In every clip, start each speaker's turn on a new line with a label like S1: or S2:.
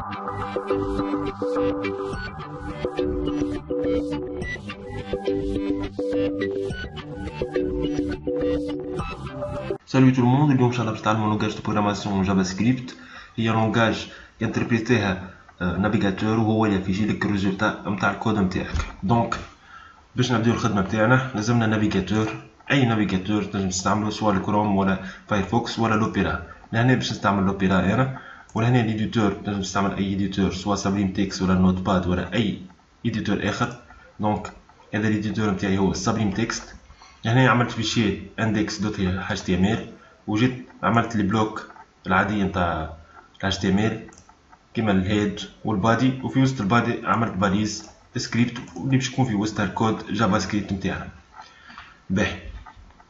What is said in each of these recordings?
S1: Salut tout le monde, اليوم إن شاء الله باش نتعلموا لونغاج دو بروغراماسيون جافا سكريبت. هي لونغاج ينتربريتيها نافيغاتور وهو اللي يفيجي لك الريزولتا نتاع الكود نتاعك. دونك باش نبداو الخدمه نتاعنا لازمنا نافيغاتور، اي نافيغاتور تنجم تستعملو سواء الكروم ولا فايرفوكس ولا لوبيرا. لهنا باش نستعمل لوبيرا انا، ولهنا ليديتور تنجم تستعمل اي ايديتور سواء سابليم تكست ولا نوت باد ولا اي ايديتور اخر. دونك هذا الايديتور نتاعي هو سابليم تكست. هنا عملت فيشي index.html وجيت عملت لي بلوك العادي نتاع html كيما الهيد والبادي، وفي وسط البادي عملت باليز سكريبت اللي باش يكون في وسطها الكود جافا سكريبت نتاعنا. باهي،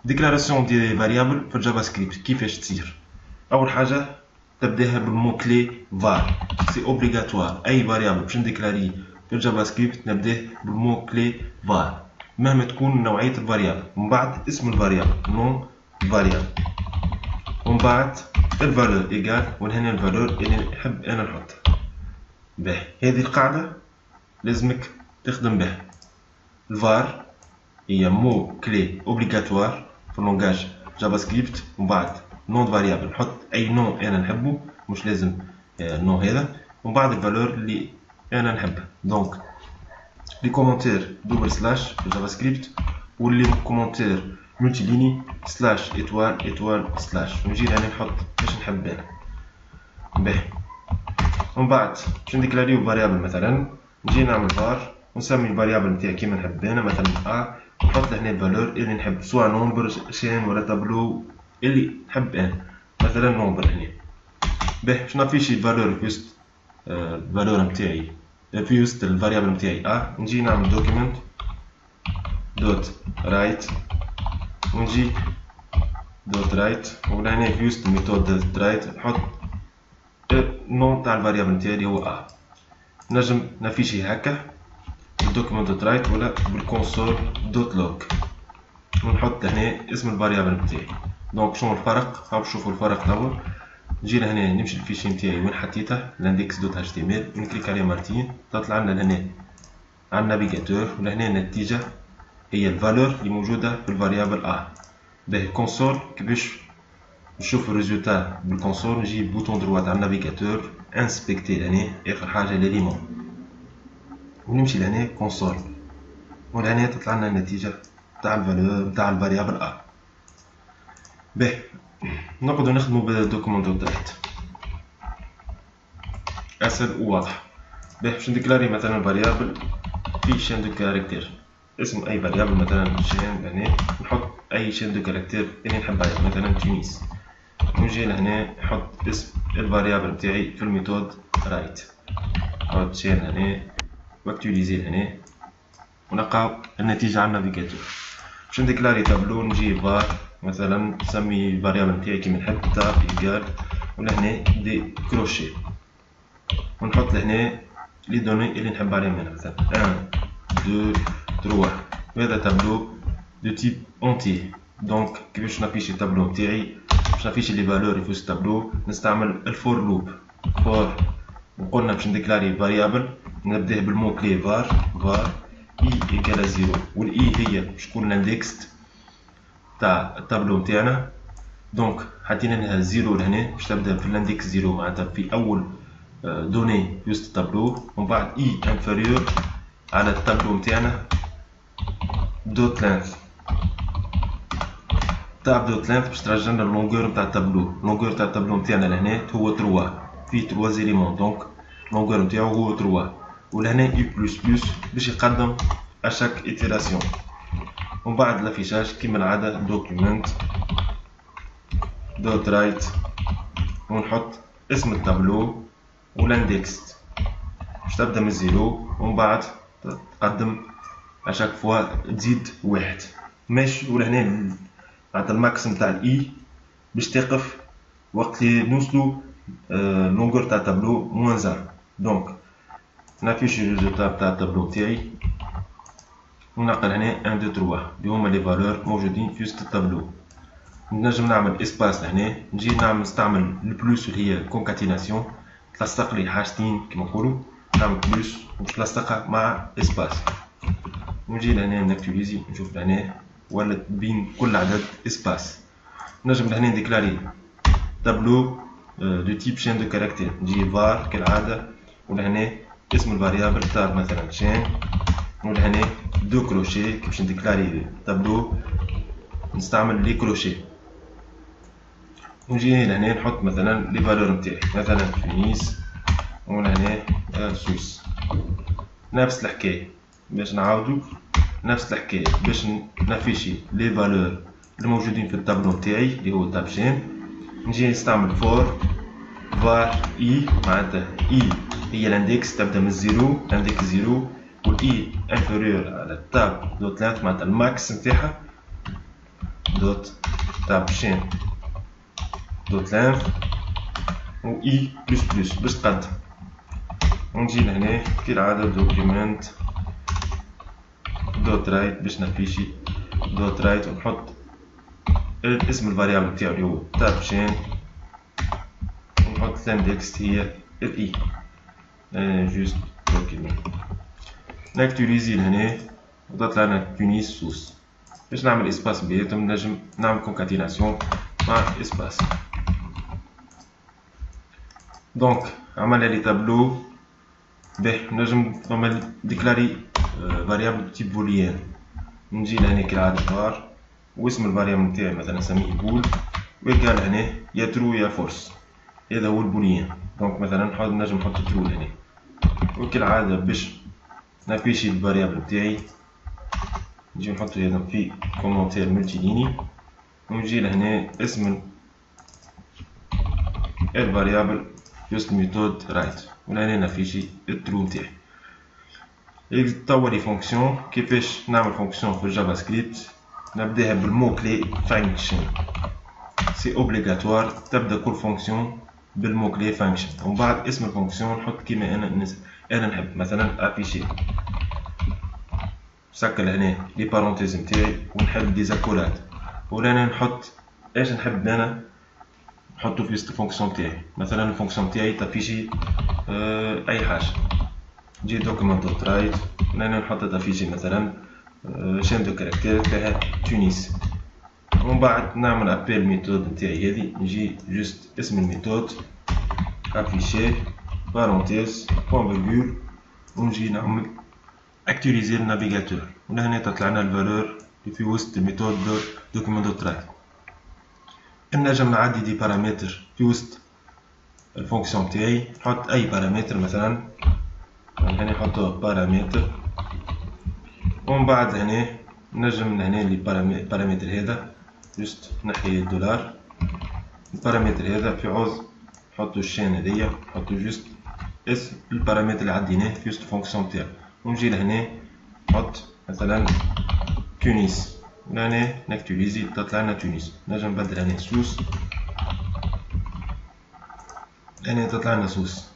S1: ديكلاراسيون دي فاريابل في الجافا سكريبت كيفاش تصير؟ اول حاجه تبداها بالمو كلي var، سي اوبليغاتوار اي فاريابل باش نديكلاريه في الجافا سكريبت نبداه بالمو كلي var مهما تكون نوعية الفاريابل، ومن بعد اسم الفاريابل نون فاريابل، ومن بعد الفالور ايجال ولهنا الفالور اللي نحب انا نحطها. باهي، هذه القاعدة لازمك تخدم بها. الفار هي مو كلي اوبليغاتوار في اللونغاج جافا سكريبت، ومن بعد نون فاريابل نحط اي نون انا نحبه، مش لازم نون هذا، ومن بعد الفالور اللي انا نحبها. دونك لي كومونتير دوبل سلاش في جافا سكريبت، واللي كومونتير ملتي ليني سلاش ايتوال ايتوال سلاش، ونجي هنا نحط باش نحب انا. باهي، ومن بعد باش نديكلاريو فاريابل مثلا نجي نعمل فار ونسمي الفاريابل نتاعي كيما نحب انا، مثلا ا، ونحط لهنا الفالور اللي نحب سواء نومبر شين ولا تابلو اللي نحب انا، مثلا نومبر هنا. باهي، باش نافيشي الفالور في وسط الفالور نتاعي في وسط الفاريابل نتاعي نجي نعمل دوكيمنت دوت رايت، ونجي دوت رايت، وهنا في وسط الميثود دوت رايت نحط النون تاع الفاريابل نتاعي اللي هو نجم نافيشي هكا بالدوكيمنت دوت رايت ولا بالكونسول دوت لوج، ونحط هنا اسم الفاريابل نتاعي. دونك شنو الفرق؟ هاو نشوفو الفرق توا. نجي لهنا نمشي الفيشي نتاعي وين حطيته لاندكس دوت اتش تي ام ال، نكليك عليه مرتين تطلع لنا لهنا على النافيغاتور، ولهنا النتيجة هي الفالور اللي موجودة في الفاريابل باهي كونسول. كيفاش نشوف الريزولتا بالكونسول؟ نجي بوتون دروات على النافيغاتور انسبكتي لهنا اخر حاجة ليليمون، ونمشي لهنا كونسول، ولهنا تطلع لنا النتيجة تاع الفالور تاع الفاريابل باهي، نقعدو نخدمو بالدوكيمنت دوت رايت اسهل وواضح. باهي، باش نديكلاري مثلا فاريابل في شين دو كاركتير، اسم اي فاريابل مثلا شين هنا، نحط اي شين دو كاركتير اللي نحبها مثلا تونس، ونجي لهنا نحط اسم الفاريابل نتاعي في الميثود رايت، نحط شين هنا واكتواليزي هنا، ونلقاو النتيجة على النافيغاتور. باش نديكلاري تابلو نجي فار مثلا نسمي الفاريابل نتاعي كيما نحب تاب ايكال، ولهنا دي كروشي، ونحط لهنا لي دوني اللي نحب عليهم انا، مثلا 1 2 3، وهذا تابلو دو تيب اونتي. دونك كيفاش نافيشي التابلو نتاعي؟ باش نافيشي لي فالور في التابلو نستعمل الفور لوب. فور وقلنا باش نديكلاري فاريابل نبداه بالمو كلي فار اي ايكال 0، والاي هي باش تكون الاندكس تاع التابلو نتاعنا. دونك حطينا لها 0 لهنا باش تبدا في الاندكس 0، معناتها في اول دوني في وسط التابلو، ومن بعد اي انفيريور على التابلو نتاعنا دوت لينث تاع دوت لينث باش ترجع لنا اللونغور نتاع التابلو. اللونغور تاع التابلو نتاعنا لهنا هو 3، فيه 3 زيليمون، دونك اللونغور نتاعو هو 3، ولهنا اي بلس بلس باش يقدم اشاك ايتيراسيون. ومن بعد لافيشاج كيما العادة دوكيمنت دوت رايت، ونحط اسم التابلو والاندكس باش تبدا من 0، ومن بعد تقدم اشاك فوا تزيد 1 ماشي، ولهنا معناتها الماكس نتاع الاي باش تقف وقت اللي نوصلو لونغور تاع التابلو موان 1. دونك نافيشي الريزولتا تاع التابلو تاعي، ونعقل هنا 1 2 3 اللي هما لي فالور موجودين في وسط التابلو. نجم نعمل اسباس لهنا، نجي نستعمل البلوس اللي هي كونكاتيناسيون، تلصق لي حاجتين كيما نقولوا، نعمل بلوس باش نلصقها مع اسباس، ونجي لهنا نكتوريزي نشوف لهنا ولات بين كل عدد اسباس. نجم لهنا نديكلاري تابلو دو تيب شين دو كاركتير، نجي var كالعادة، ولهنا اسم الفاريابل تاب مثلا شين، ولهنا دو كروشي كي باش نديكلاري تابلو نستعمل لي كروشي، ونجي لهنا نحط مثلا لي فالور نتاعي، مثلا تونس، ولهنا سويس. نفس الحكاية باش نعاودو نفس الحكاية باش نافيشي لي فالور الموجودين في التابلو نتاعي اللي هو تاب شين، نجي نستعمل فور var اي، معناتها اي هي الاندكس تبدا من الزيرو، الاندكس زيرو، والاي انفيريور على تاب دوت لانث معناتها الماكس نتاعها دوت تاب شين دوت لانث، و اي بلس بلس باش تقدم. ونجي لهنا كالعادة دوكيمنت دوت رايت باش نافيشي دوت رايت، ونحط اسم الفاريابل نتاعو اللي هو تاب شين، ونحط الاندكس هي الاي، جوست دوكيمنت. نكتوريزي لهنا وتطلع لنا تونس سوس. باش نعمل اسباس بيناتهم نجم نعمل كونكاتيناسيون مع اسباس. دونك عملنا لي تابلو، باهي نجم نعمل ديكلاري فاريابل تيب بوليان، نجي لهنا كالعادة فار، واسم الفاريابل نتاعي مثلا نسميه بول، ويكال هنا يا ترو يا فورس، هذا هو البوليان. دونك مثلا نجم نحط ترو لهنا، وكالعادة باش نافيشي الفاريابل نتاعي نجي نحطو هذا في كومونتير ملتي ليني، ونجي لهنا اسم الفاريابل جوست ميثود رايت، ولهنا نافيشي الترو نتاعي. توا لي فونكسيون، كيفاش نعمل فونكسيون في الجافا سكريبت؟ نبداها بالمو كلي فانكشن، سي اوبليغاتوار تبدا كل فونكسيون بالمو كلي فانكشن، ومن بعد اسم الفونكسيون نحط كيما انا نحب، مثلا افيشي نسكر هنا لي بارونتيز نتاعي ونحل دي زاكورات، ولانا نحط ايش نحب انا نحطو في وسط الفونكسيون تاعي، مثلا الفونكسيون تاعي تافيشي اي حاجه، نجي دوكيمنت دوت رايت، ولانا نحط تافيشي مثلا شين دو كاركتير فيها تونس، ومن بعد نعمل ابيل ميثود نتاعي هذه، نجي جوست اسم الميثود افيشي بارونتيز بوان فيرغول، ونجي نعمل اكتوريزي النافيغاتور، وهنا تطلع لنا الفالور اللي في وسط الميثود دوكيمنت دوت رايت. نجم نعدي دي بارامتر في وسط الفونكسيون تاعي، نحط اي بارامتر مثلا هنا نحطو بارامتر، ومن بعد هنا نجم هنا لي بارامتر هذا جوست نحي الدولار، البارامتر هذا في عوض نحطو الشين هذيا، نحطو جوست اسم البارامتر اللي عديناه في وسط الفونكسيون تاعو، ونجي لهنا نحط مثلا تونس، وهنا نكتوريزي تطلع لنا تونس، نجم نبدل هنا سوس، هنا تطلع لنا سوس.